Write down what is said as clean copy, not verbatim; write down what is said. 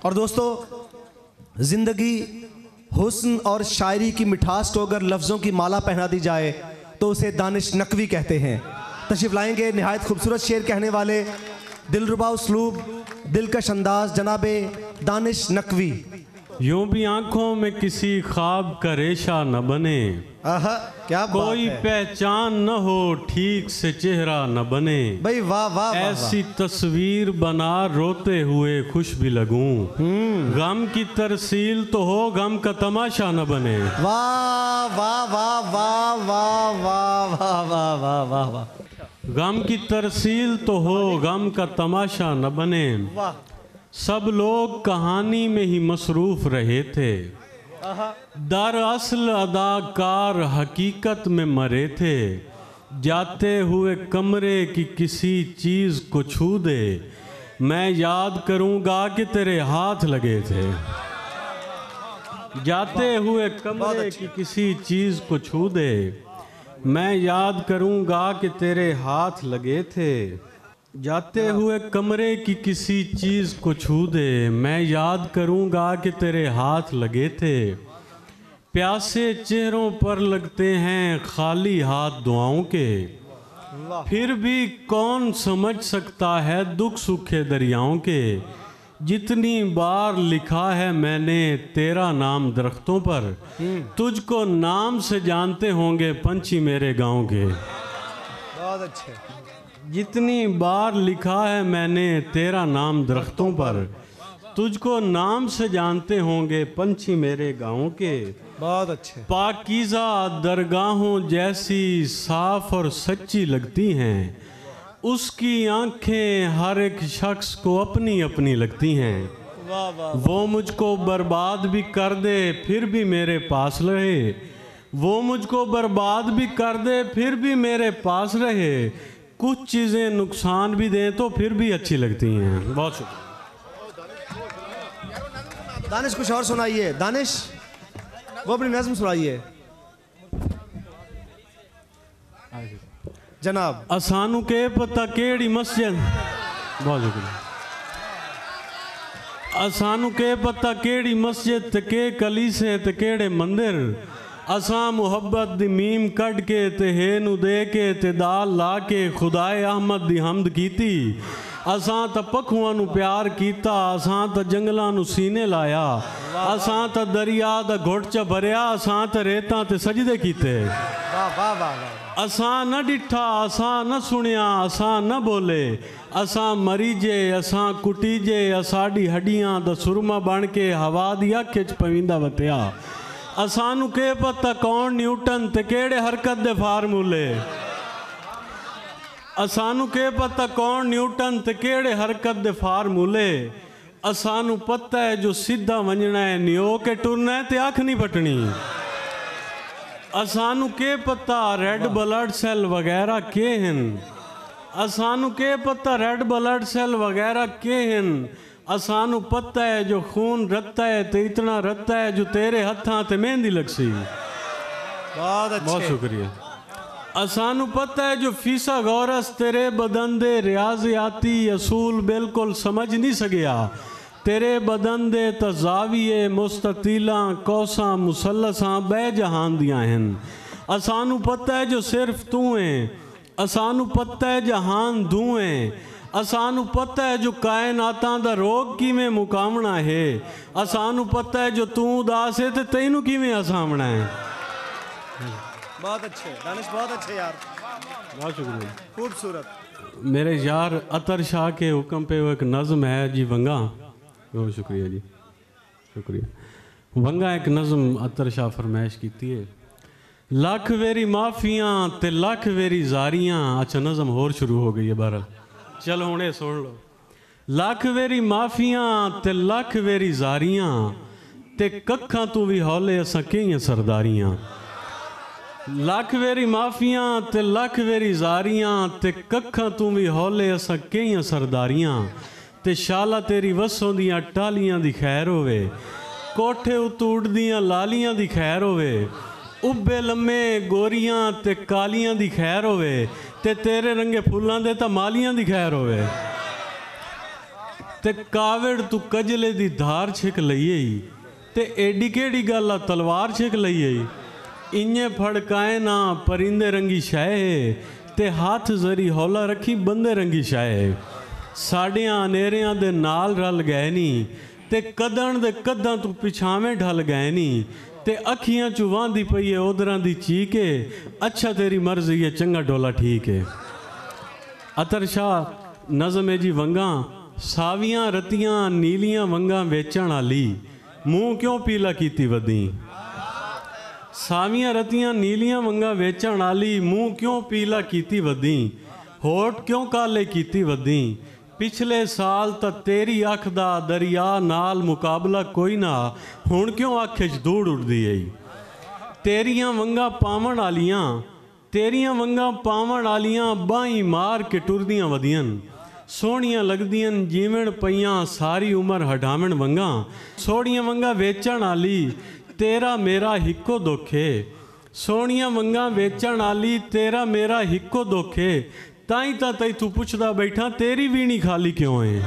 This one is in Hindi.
और दोस्तों, ज़िंदगी, हुस्न और शायरी की मिठास को अगर लफ्ज़ों की माला पहना दी जाए तो उसे दानिश नकवी कहते हैं। तशरीफ़ लाएंगे नहायत खूबसूरत शेर कहने वाले, दिलरुबा उसलूब, दिलकश अंदाज, जनाबे दानिश नकवी। यूं भी आंखों में किसी ख्वाब का रेशा न बने, क्या कोई पहचान न हो ठीक से चेहरा न बने। भाई वाह वाह, ऐसी तस्वीर बना रोते हुए खुश भी लगूं, गम की तरसील तो हो गम का तमाशा न बने। वाह वाह वाह वाह वाह वाह वाह वाह वाह वाह वाह। गम की तरसील तो हो गम का तमाशा न बने। सब लोग कहानी में ही मसरूफ रहे थे, दरअसल अदाकार हकीकत में मरे थे। जाते हुए कमरे की किसी चीज़ को छू दे, मैं याद करूँगा कि तेरे हाथ लगे थे। जाते हुए कमरे की किसी चीज़ को छू दे, मैं याद करूँगा कि तेरे हाथ लगे थे। जाते हुए कमरे की किसी चीज़ को छू दे, मैं याद करूँगा कि तेरे हाथ लगे थे। प्यासे चेहरों पर लगते हैं खाली हाथ दुआओं के, फिर भी कौन समझ सकता है दुख सूखे दरियाओं के। जितनी बार लिखा है मैंने तेरा नाम दरख्तों पर, तुझको नाम से जानते होंगे पंछी मेरे गाँव के। बहुत अच्छे। जितनी बार लिखा है मैंने तेरा नाम दरख्तों पर, तुझको नाम से जानते होंगे पंछी मेरे गाँव के। बहुत अच्छे। पाकीज़ा दरगाहों जैसी साफ और सच्ची लगती हैं, उसकी आंखें हर एक शख्स को अपनी अपनी लगती हैं। वाह वाह। वो मुझको बर्बाद भी कर दे फिर भी मेरे पास रहे, वो मुझको बर्बाद भी कर दे फिर भी मेरे पास रहे। कुछ चीज़ें नुकसान भी दें तो फिर भी अच्छी लगती हैं। बहुत शुक्रिया। दानिश कुछ और सुनाइए। दानिश वो अपनी नज़्म सुनाइए जनाब। असानू के पता केड़ी मस्जिद, बहुत शुक्रिया। असानू के पता केड़ी मस्जिद ते के कलीसे ते केड़े मंदिर, असां मुहब्बत दी मीम कढ़ के ते हे नू दे के ते दाल ला के खुदाए अहमद दी हमद कीती। असां त पखुआं नू प्यार कीता, असां त जंगलां नू सीने लाया, असां त दरिया दा घुट च भरिया, असां त रेतां ते सजदे कीते। असां न डिठा, असां न सुनिया, असां न बोले, असां मरी जे, असां कुटी जे, असाडी हड्डियां दा सुरमा बन के हवा दी अख च पविंदा वतिया। असानू के पता कौन न्यूटन ते केड़े हरकत दे फार्मूले, असानू के पता कौन न्यूटन ते केड़े हरकत दे फार्मूले। असानू पता है जो सीधा वंजना है नियो के टुरना है ते अख नहीं पटनी। असानू के पता रेड ब्लड सेल वगैरह के हैं, असानू के पता रेड ब्लड सेल वगैरह के हैं। असानू पता है जो खून रत्ता है ते इतना रत्ता है जो तेरे हत्थां ते मेहंदी लगसी। बहुत शुक्रिया। असानू पता है जो फीसा गौरस तेरे बदन दे रियाजियाती असूल बिल्कुल समझ नहीं सकिया, तेरे बदन दे तजाविये मुस्ततीला कौसा मुसलसा बे जहान दियाँ हैं। असानू पता है जो सिर्फ तू है, असानू पता है जहान धुएं, असानू पता है जो कायनातां दा रोग किवें मुकामना है। असानू पता है जो तू उदास है ते तैनू किवें हसावना है। बहुत अच्छे दानिश, बहुत अच्छे यार, बहुत शुक्रिया। खूबसूरत। मेरे यार अतर शाह के हुक्म पे वो एक नज़म है जी वंगा। बहुत शुक्रिया जी, शुक्रिया। वंगा एक नज़म अतर शाह फरमाइश की है। लख वेरी माफियाँ ते लख वेरी जारियाँ। अच्छा नज़म होर शुरू हो गई है बहरहाल, चलो हुणे सुन लो। लख वेरी माफियाँ ते लख वेरी जारियाँ, ते कखा तू भी हौले असां केइयां सरदारियां। लख वेरी माफियाँ ते लख वेरी जारियाँ, ते कखा तू भी हौले असां केइयां सरदारियां। ते शाला तेरी वसों दियां टालियां दी खैर होवे, कोठे उत्तों उड़दियां लालियां दी खैर होवे। उब्बे लम्मे गोरियां ते कालियां दी खैर होवे, ते तेरे रंगे फुल्लां दे तां मालियां दी खैर होवे। ते कावड़ तू कजले दी धार छिक लईए ते एडी केड़ी गल आ तलवार छिक लईए। इन्ने फड़काए ना परिंदे रंगी शाए ते हाथ जरी हौला रखी बंदे रंगी शाए। साड़ियां अनेरियां दे नाल रल गए नी ते कदन दे कदां तू पिछावें ढल गए नी ते अखियां चू वांदी पई है उधरां दी चीके। अच्छा तेरी मर्जी है चंगा डोला ठीक है। अतर शाह नज़म है जी वंगा सावियां रतियां नीलियां वंगा वेचण आली मुँह क्यों पीला कीती वदी। सावियां रतियां नीलियां वंगा वेचण आली मुँह क्यों पीला कीती वदी। होठ क्यों काले कीती वदी। पिछले साल तो तेरी अख दा दरिया नाल मुकाबला कोई ना हुण क्यों अख च धूड़ उड़दी आई। तेरियां वंगा पावण आलियां तेरियां वंगा पावण आलियां बाहीं मार के टुरदियां वदियन। सोहणियां लगदियन जीवण पईयां सारी उम्र हडावण वंगा। सोहणियां वंगा वेचण आली तेरा मेरा हिक्को दुखे। सोहणियां वंगा वेचण आली तेरा मेरा हिक्को दुखे। ताई ता तई तू पुछदा बैठा तेरी वीणी खाली क्यों है।